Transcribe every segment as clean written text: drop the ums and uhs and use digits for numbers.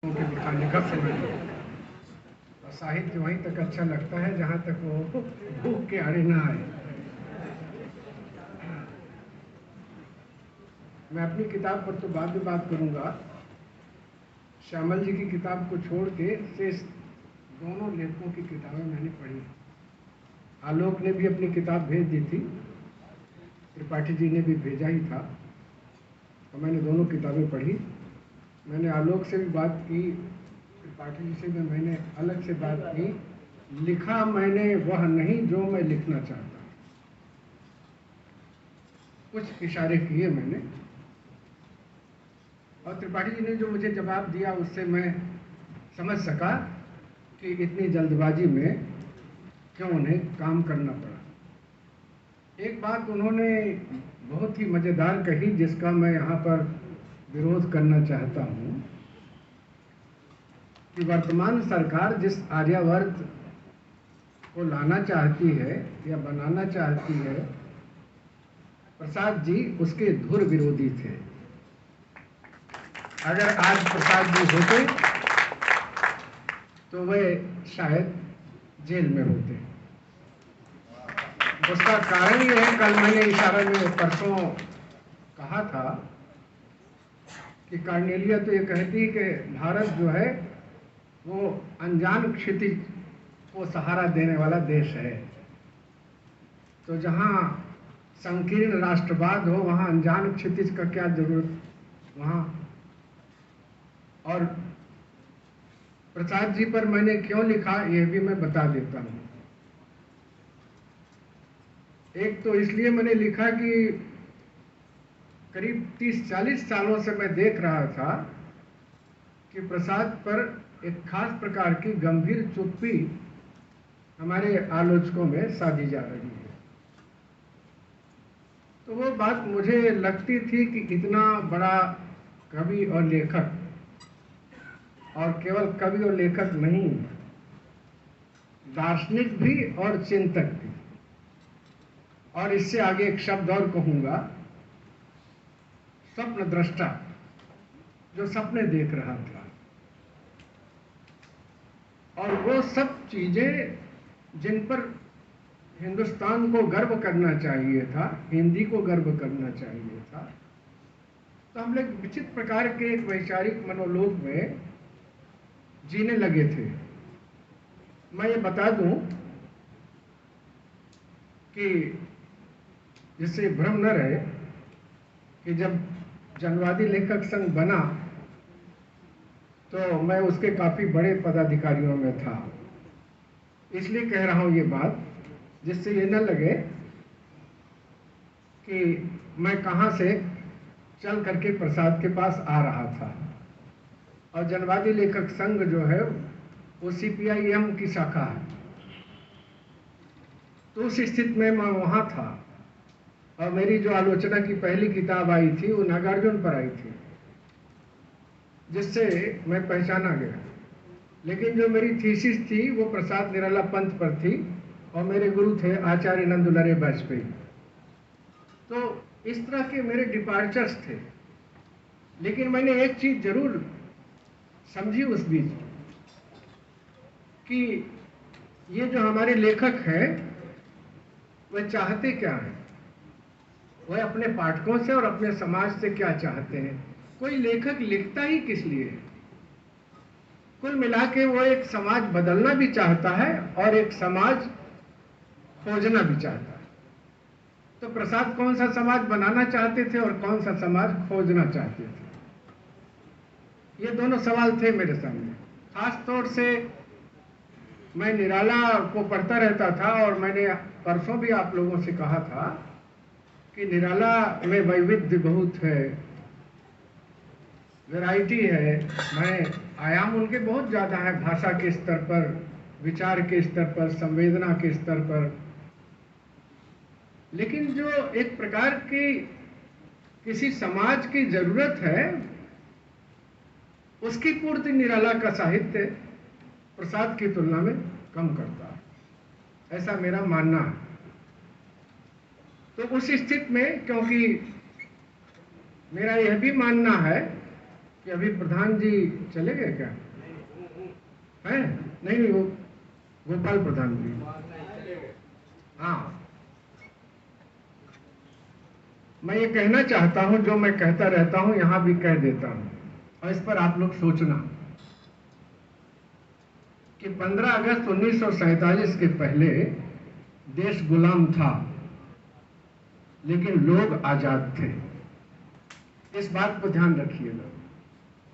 के दिखाने का समय है। और साहित्य वहीं तक अच्छा लगता है जहाँ तक वो भूख के आड़े ना आए। मैं अपनी किताब पर तो बाद में बात करूँगा। श्यामल जी की किताब को छोड़ के शेष दोनों लेखकों की किताबें मैंने पढ़ी। आलोक ने भी अपनी किताब भेज दी थी, त्रिपाठी जी ने भी भेजा ही था, और मैंने दोनों किताबें पढ़ी। मैंने आलोक से भी बात की, त्रिपाठी जी से भी मैंने अलग से बात की। लिखा मैंने वह नहीं जो मैं लिखना चाहता, कुछ इशारे किए मैंने, और त्रिपाठी जी ने जो मुझे जवाब दिया उससे मैं समझ सका कि इतनी जल्दबाजी में क्यों उन्हें काम करना पड़ा। एक बात उन्होंने बहुत ही मज़ेदार कही जिसका मैं यहाँ पर विरोध करना चाहता हूँ कि वर्तमान सरकार जिस आर्यावर्त को लाना चाहती है या बनाना चाहती है, प्रसाद जी उसके धुर विरोधी थे। अगर आज प्रसाद जी होते तो वे शायद जेल में होते। उसका कारण ये है, कल मैंने इशारा में परसों कहा था कि कार्नेलिया तो ये कहती है कि भारत जो है वो अनजान क्षितिज को सहारा देने वाला देश है। तो जहाँ संकीर्ण राष्ट्रवाद हो वहाँ अनजान क्षितिज का क्या जरूरत वहाँ। और प्रसाद जी पर मैंने क्यों लिखा ये भी मैं बता देता हूँ। एक तो इसलिए मैंने लिखा कि करीब 30-40 सालों से मैं देख रहा था कि प्रसाद पर एक खास प्रकार की गंभीर चुप्पी हमारे आलोचकों में साधी जा रही है। तो वो बात मुझे लगती थी कि इतना बड़ा कवि और लेखक, और केवल कवि और लेखक नहीं, दार्शनिक भी और चिंतक भी, और इससे आगे एक शब्द और कहूंगा, स्वप्न दृष्टा, जो सपने देख रहा था। और वो सब चीजें जिन पर हिंदुस्तान को गर्व करना चाहिए था, हिंदी को गर्व करना चाहिए था, तो हम लोग विचित्र प्रकार के एक वैचारिक मनोलोक में जीने लगे थे। मैं ये बता दूं कि जिससे भ्रम न रहे कि जब जनवादी लेखक संघ बना तो मैं उसके काफी बड़े पदाधिकारियों में था। इसलिए कह रहा हूं ये बात, जिससे ये न लगे कि मैं कहां से चल करके प्रसाद के पास आ रहा था। और जनवादी लेखक संघ जो है वो CPIM की शाखा है। तो उस स्थिति में मैं वहां था, और मेरी जो आलोचना की पहली किताब आई थी वो नागार्जुन पर आई थी, जिससे मैं पहचाना गया। लेकिन जो मेरी थीसिस थी वो प्रसाद निराला पंथ पर थी, और मेरे गुरु थे आचार्य नंदुलारे वाजपेयी। तो इस तरह के मेरे डिपार्चर्स थे। लेकिन मैंने एक चीज जरूर समझी उस बीच कि ये जो हमारे लेखक हैं वह चाहते क्या हैं, वह अपने पाठकों से और अपने समाज से क्या चाहते हैं। कोई लेखक लिखता ही किस लिए है? कुल मिला के वो एक समाज बदलना भी चाहता है और एक समाज खोजना भी चाहता है। तो प्रसाद कौन सा समाज बनाना चाहते थे और कौन सा समाज खोजना चाहते थे, ये दोनों सवाल थे मेरे सामने। खास तौर से मैं निराला को पढ़ता रहता था, और मैंने परसों भी आप लोगों से कहा था कि निराला में वैविध्य बहुत है, वैरायटी है। मैं आयाम उनके बहुत ज़्यादा है, भाषा के स्तर पर, विचार के स्तर पर, संवेदना के स्तर पर। लेकिन जो एक प्रकार की किसी समाज की जरूरत है उसकी पूर्ति निराला का साहित्य प्रसाद की तुलना में कम करता है, ऐसा मेरा मानना है। तो उस स्थिति में, क्योंकि मेरा यह भी मानना है कि अभी प्रधान जी चले गए क्या? हैं? नहीं नहीं, वो गोपाल प्रधान जी। हाँ, मैं ये कहना चाहता हूं, जो मैं कहता रहता हूं यहां भी कह देता हूं, और इस पर आप लोग सोचना कि 15 अगस्त 1947 के पहले देश गुलाम था, लेकिन लोग आजाद थे। इस बात को ध्यान रखिएगा।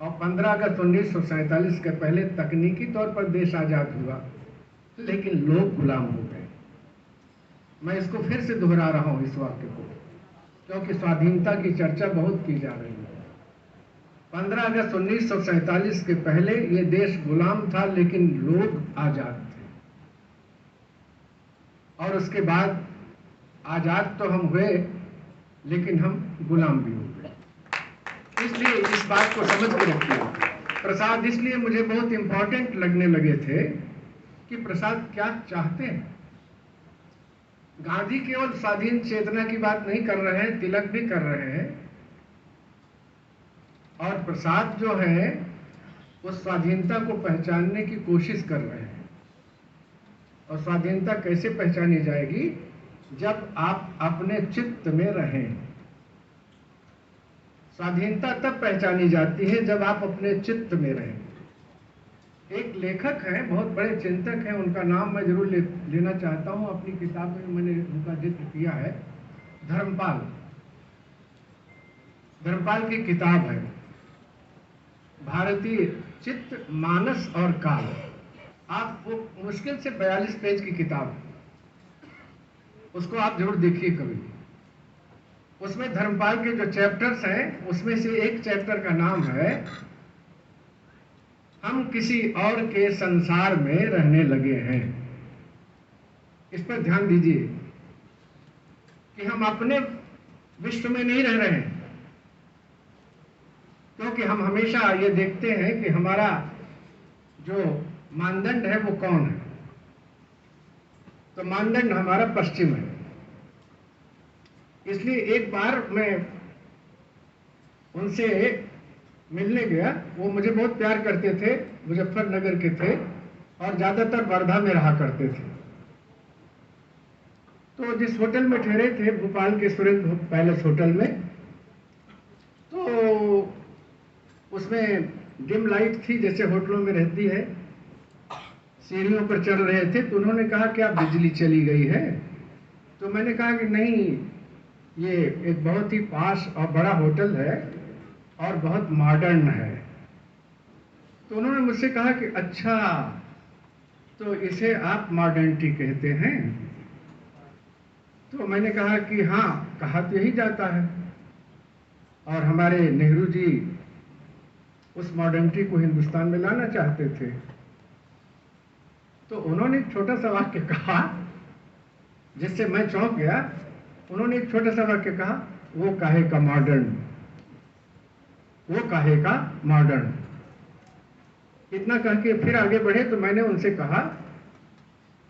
और 15 अगस्त 1947 के पहले तकनीकी तौर पर देश आजाद हुआ, लेकिन लोग गुलाम हो गए। मैं इसको फिर से दोहरा रहा हूं इस वाक्य को, क्योंकि स्वाधीनता की चर्चा बहुत की जा रही है। 15 अगस्त 1947 के पहले ये देश गुलाम था, लेकिन लोग आजाद थे। और उसके बाद आजाद तो हम हुए, लेकिन हम गुलाम भी हो गए। इसलिए इस बात को समझ के रखिए। प्रसाद इसलिए मुझे बहुत इंपॉर्टेंट लगने लगे थे कि प्रसाद क्या चाहते हैं। गांधी केवल स्वाधीन चेतना की बात नहीं कर रहे हैं, तिलक भी कर रहे हैं। और प्रसाद जो है उस स्वाधीनता को पहचानने की कोशिश कर रहे हैं। और स्वाधीनता कैसे पहचानी जाएगी? जब आप अपने चित्त में रहें। स्वाधीनता तब पहचानी जाती है जब आप अपने चित्त में रहें। एक लेखक हैं, बहुत बड़े चिंतक हैं, उनका नाम मैं जरूर लेना चाहता हूं, अपनी किताब में मैंने उनका जिक्र किया है। धर्मपाल। धर्मपाल की किताब है भारतीय चित्त, मानस और काल। आप वो मुश्किल से 42 पेज की किताब, उसको आप जरूर देखिए कभी। उसमें धर्मपाल के जो चैप्टर्स हैं, उसमें से एक चैप्टर का नाम है हम किसी और के संसार में रहने लगे हैं। इस पर ध्यान दीजिए कि हम अपने विश्व में नहीं रह रहे हैं, क्योंकि हम हमेशा ये देखते हैं कि हमारा जो मानदंड है वो कौन है। तो मानदंड हमारा पश्चिम है। इसलिए एक बार मैं उनसे मिलने गया। वो मुझे बहुत प्यार करते थे, मुजफ्फरनगर के थे और ज्यादातर वर्धा में रहा करते थे। तो जिस होटल में ठहरे थे, भोपाल के सुरेंद्र पैलेस होटल में, तो उसमें डिम लाइट थी जैसे होटलों में रहती है। सीढ़ियों पर चढ़ रहे थे तो उन्होंने कहा कि आप बिजली चली गई है। तो मैंने कहा कि नहीं, ये एक बहुत ही पास और बड़ा होटल है और बहुत मॉडर्न है। तो उन्होंने मुझसे कहा कि अच्छा, तो इसे आप मॉडर्निटी कहते हैं? तो मैंने कहा कि हाँ, कहा तो यही जाता है। और हमारे नेहरू जी उस मॉडर्निटी को हिंदुस्तान में लाना चाहते थे। तो उन्होंने एक छोटा सा वाक्य कहा जिससे मैं चौंक गया। उन्होंने एक छोटा सा वाक्य कहा, वो काहे का मॉडर्न, वो काहे का मॉडर्न। इतना कह के फिर आगे बढ़े तो मैंने उनसे कहा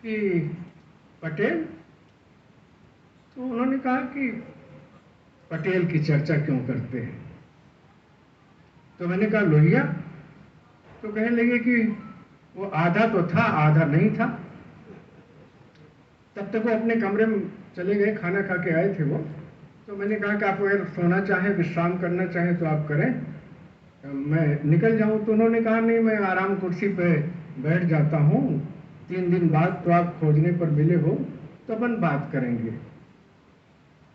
कि पटेल। तो उन्होंने कहा कि पटेल की चर्चा क्यों करते हैं? तो मैंने कहा लोहिया। तो कहने लगे कि वो आधा तो था, आधा नहीं था। तब तक वो अपने कमरे में चले गए, खाना खा के आए थे वो। तो मैंने कहा कि आप अगर सोना चाहें, विश्राम करना चाहें तो आप करें, मैं निकल जाऊं। तो उन्होंने कहा नहीं, मैं आराम कुर्सी पे बैठ जाता हूं, 3 दिन बाद तो आप खोजने पर मिले हो तो अपन बात करेंगे।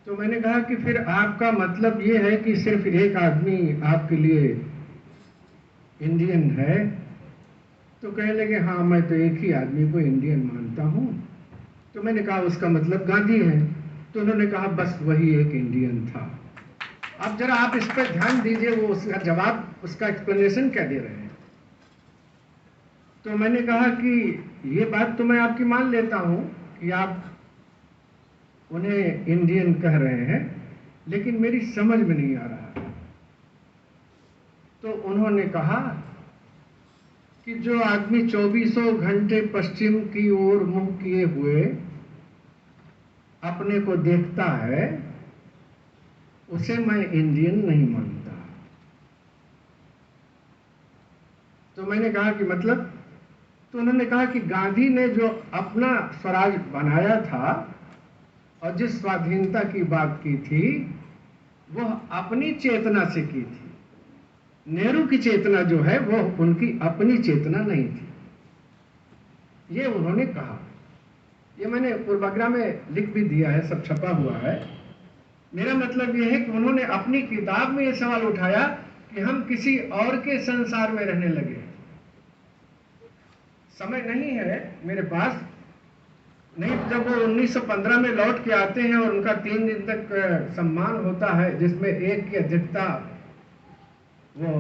तो मैंने कहा कि फिर आपका मतलब ये है कि सिर्फ एक आदमी आपके लिए इंडियन है? तो कहने लगे हाँ, मैं तो एक ही आदमी को इंडियन मानता हूं। तो मैंने कहा उसका मतलब गांधी है। तो उन्होंने कहा बस वही एक इंडियन था। अब जरा आप इस पर ध्यान दीजिए, वो उसका जवाब, उसका एक्सप्लेनेशन क्या दे रहे हैं। तो मैंने कहा कि ये बात तो मैं आपकी मान लेता हूं कि आप उन्हें इंडियन कह रहे हैं, लेकिन मेरी समझ में नहीं आ रहा। तो उन्होंने कहा कि जो आदमी 24 घंटे पश्चिम की ओर मुंह किए हुए अपने को देखता है, उसे मैं इंडियन नहीं मानता। तो मैंने कहा कि मतलब, तो उन्होंने कहा कि गांधी ने जो अपना स्वराज बनाया था और जिस स्वाधीनता की बात की थी वह अपनी चेतना से की थी। नेहरू की चेतना जो है वो उनकी अपनी चेतना नहीं थी, ये उन्होंने कहा। ये मैंने पूर्वाग्रह में लिख भी दिया है, सब छपा हुआ है। मेरा मतलब ये है कि उन्होंने अपनी किताब में ये सवाल उठाया कि हम किसी और के संसार में रहने लगे। समय नहीं है मेरे पास, नहीं तो जब वो 1915 में लौट के आते हैं और उनका 3 दिन तक सम्मान होता है, जिसमें एक की अध्यक्षता वो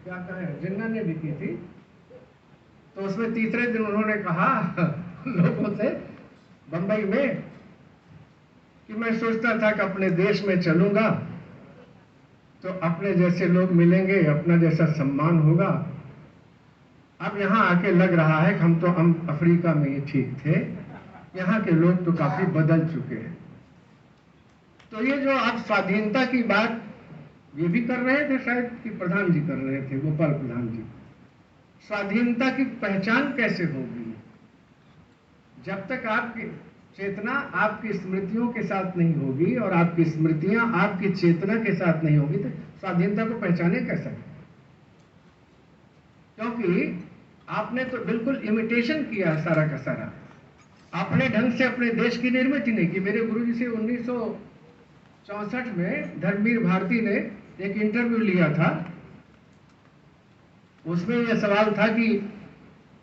क्या कहें जिन्ना ने भी की थी, तो उसमें तीसरे दिन उन्होंने कहा लोगों से बंबई में कि मैं सोचता था कि अपने देश में चलूंगा तो अपने जैसे लोग मिलेंगे, अपना जैसा सम्मान होगा। अब यहाँ आके लग रहा है कि हम अफ्रीका में ही ठीक थे, यहाँ के लोग तो काफी बदल चुके हैं। तो ये जो आप स्वाधीनता की बात ये भी कर रहे थे, शायद कि प्रधान जी कर रहे थे, गोपाल प्रधान जी, स्वाधीनता की पहचान कैसे होगी? जब तक आपकी चेतना आपकी स्मृतियों के साथ नहीं होगी और आपकी स्मृतियां आपकी चेतना के साथ नहीं होगी तो स्वाधीनता को पहचाने कैसे? क्योंकि आपने तो बिल्कुल इमिटेशन किया सारा का सारा, अपने ढंग से अपने देश की निर्मित ही नहीं की। मेरे गुरुजी से 1964 में धर्मवीर भारती ने एक इंटरव्यू लिया था, उसमें यह सवाल था कि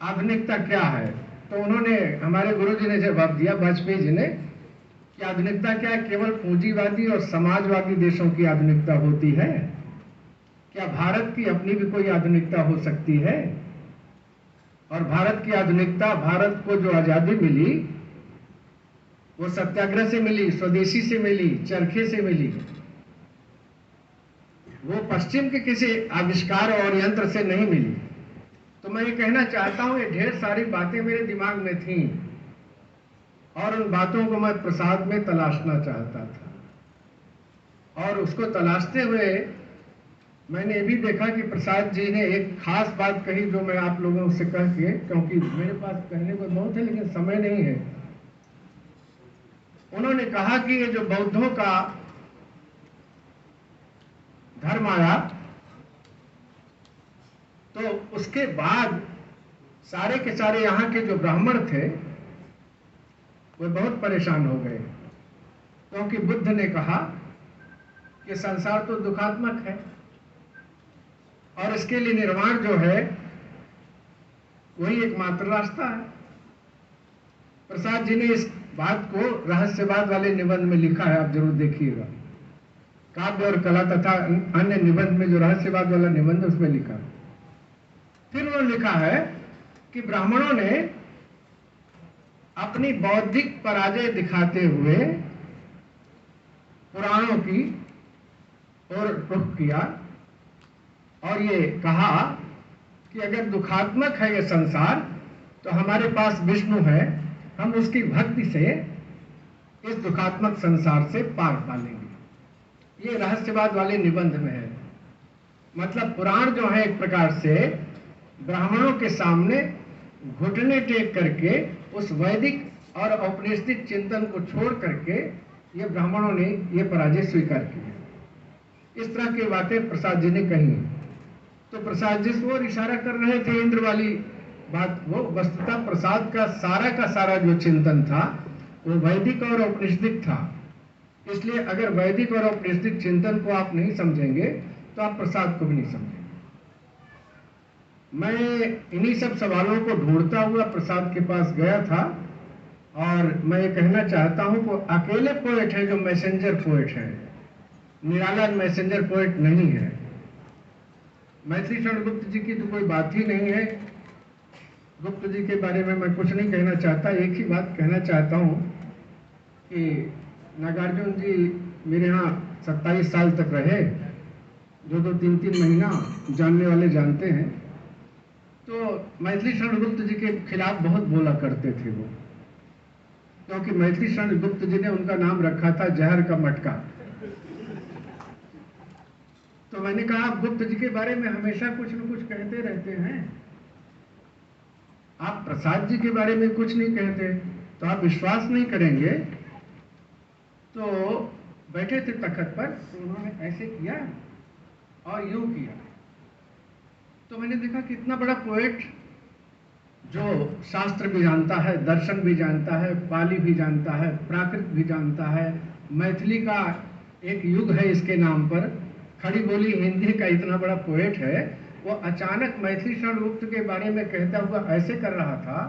आधुनिकता क्या है, तो उन्होंने, हमारे गुरुजी ने जवाब दिया, वाजपेयी जी ने, कि आधुनिकता क्या है? केवल पूंजीवादी और समाजवादी देशों की आधुनिकता होती है? क्या भारत की अपनी भी कोई आधुनिकता हो सकती है? और भारत की आधुनिकता, भारत को जो आजादी मिली वो सत्याग्रह से मिली, स्वदेशी से मिली, चरखे से मिली, वो पश्चिम के किसी आविष्कार और यंत्र से नहीं मिली। तो मैं ये कहना चाहता हूं, ये ढेर सारी बातें मेरे दिमाग में थीं और उन बातों को मैं प्रसाद में तलाशना चाहता था। और उसको तलाशते हुए मैंने ये भी देखा कि प्रसाद जी ने एक खास बात कही जो मैं आप लोगों से कह के, क्योंकि मेरे पास कहने को बहुत है लेकिन समय नहीं है। उन्होंने कहा कि ये जो बौद्धों का धर्म आया तो उसके बाद सारे के सारे यहाँ के जो ब्राह्मण थे वे बहुत परेशान हो गए, क्योंकि बुद्ध ने कहा कि संसार तो दुखात्मक है और इसके लिए निर्वाण जो है वही एकमात्र रास्ता है। प्रसाद जी ने इस बात को रहस्यवाद वाले निबंध में लिखा है, आप जरूर देखिएगा। काव्य और कला तथा अन्य निबंध में जो रहस्यवाद वाला निबंध है उसमें लिखा। फिर उन्होंने लिखा है कि ब्राह्मणों ने अपनी बौद्धिक पराजय दिखाते हुए पुराणों की ओर रुख किया और ये कहा कि अगर दुखात्मक है ये संसार तो हमारे पास विष्णु है, हम उसकी भक्ति से इस दुखात्मक संसार से पार पालेंगे। ये रहस्यवाद वाले निबंध में है। मतलब पुराण जो है एक प्रकार से ब्राह्मणों के सामने घुटने टेक करके उस वैदिक और औपनिवेशिक चिंतन को छोड़ करके ये ब्राह्मणों ने ये पराजय स्वीकार की। इस तरह की बातें प्रसाद जी ने कही। तो प्रसाद जिस ओर इशारा कर रहे थे इंद्र वाली बात, वो वस्तुतः प्रसाद का सारा जो चिंतन था वो वैदिक और औपनिवेशिक था। इसलिए अगर वैदिक और औपनिवेशिक चिंतन को आप नहीं समझेंगे तो आप प्रसाद को भी नहीं समझेंगे। मैं इन्हीं सब सवालों को ढूंढता हुआ प्रसाद के पास गया था और मैं ये कहना चाहता हूं कि अकेले पोएट है जो मैसेंजर पोएट है, निराला मैसेंजर पोएट नहीं है। मैथिली शरण गुप्त जी की तो कोई बात ही नहीं है। गुप्त जी के बारे में मैं कुछ नहीं कहना चाहता। एक ही बात कहना चाहता हूँ कि नागार्जुन जी मेरे यहाँ 27 साल तक रहे, जो 2-3 महीना जानने वाले जानते हैं। तो मैथिली शरण गुप्त जी के खिलाफ बहुत बोला करते थे वो, क्योंकि मैथिली शरण गुप्त जी ने उनका नाम रखा था जहर का मटका। तो मैंने कहा आप गुप्त जी के बारे में हमेशा कुछ न कुछ कहते रहते हैं, आप प्रसाद जी के बारे में कुछ नहीं कहते, तो आप विश्वास नहीं करेंगे। तो बैठे थे तखत पर, तो उन्होंने ऐसे किया और यूं किया। तो मैंने देखा कि इतना बड़ा पोएट, जो शास्त्र भी जानता है, दर्शन भी जानता है, पाली भी जानता है, प्राकृत भी जानता है, मैथिली का एक युग है इसके नाम पर, खड़ी बोली हिंदी का इतना बड़ा पोएट है, वो अचानक मैथिली शरण गुप्त के बारे में कहता हुआ ऐसे कर रहा था,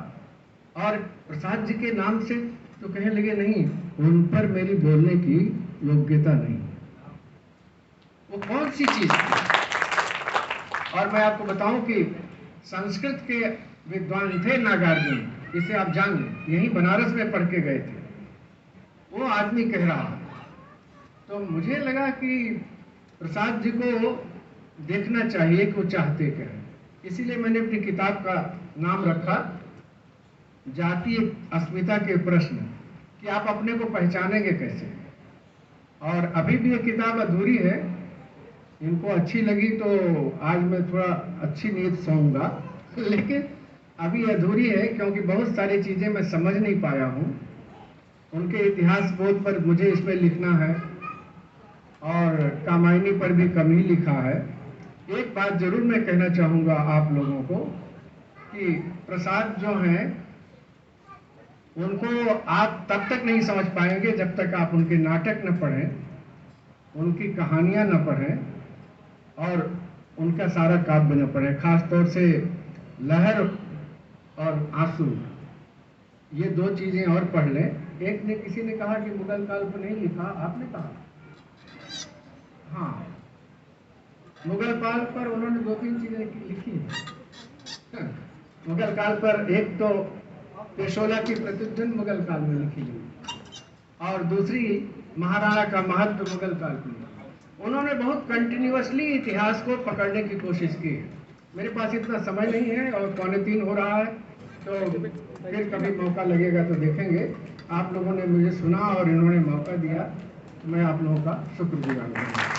और प्रसाद जी के नाम से तो कहने लगे नहीं, उन पर मेरी बोलने की योग्यता नहीं। वो कौन सी चीज थी? और मैं आपको बताऊं कि संस्कृत के विद्वान थे नागार्जुन, इसे आप जान लें, यहीं बनारस में पढ़ के गए थे। वो आदमी कह रहा, तो मुझे लगा कि प्रसाद जी को देखना चाहिए कि वो चाहते क्या है। इसीलिए मैंने अपनी किताब का नाम रखा जातीय अस्मिता के प्रश्न, कि आप अपने को पहचानेंगे कैसे। और अभी भी ये किताब अधूरी है, इनको अच्छी लगी तो आज मैं थोड़ा अच्छी नींद सोऊंगा, लेकिन अभी अधूरी है क्योंकि बहुत सारी चीजें मैं समझ नहीं पाया हूँ। उनके इतिहास बोध पर मुझे इसमें लिखना है, और कामायनी पर भी कम ही लिखा है। एक बात जरूर मैं कहना चाहूँगा आप लोगों को कि प्रसाद जो हैं, उनको आप तब तक नहीं समझ पाएंगे जब तक आप उनके नाटक न पढ़ें, उनकी कहानियाँ न पढ़ें, और उनका सारा काव्य न पढ़ें। खास तौर से लहर और आंसू, ये दो चीजें और पढ़ लें। एक ने किसी ने कहा कि मुगल काल पर नहीं लिखा, आपने कहा हाँ, मुगल काल पर उन्होंने दो तीन चीजें लिखी हैं। मुगल काल पर एक तो पेशोला की प्रतिध्वनि मुगल काल में लिखी गई, और दूसरी महाराणा का महत्व मुगल काल में। उन्होंने बहुत कंटिन्यूअसली इतिहास को पकड़ने की कोशिश की है। मेरे पास इतना समय नहीं है और 2:45 हो रहा है, तो फिर कभी मौका लगेगा तो देखेंगे। आप लोगों ने मुझे सुना और इन्होंने मौका दिया, तो मैं आप लोगों का शुक्रगुजार हूँ।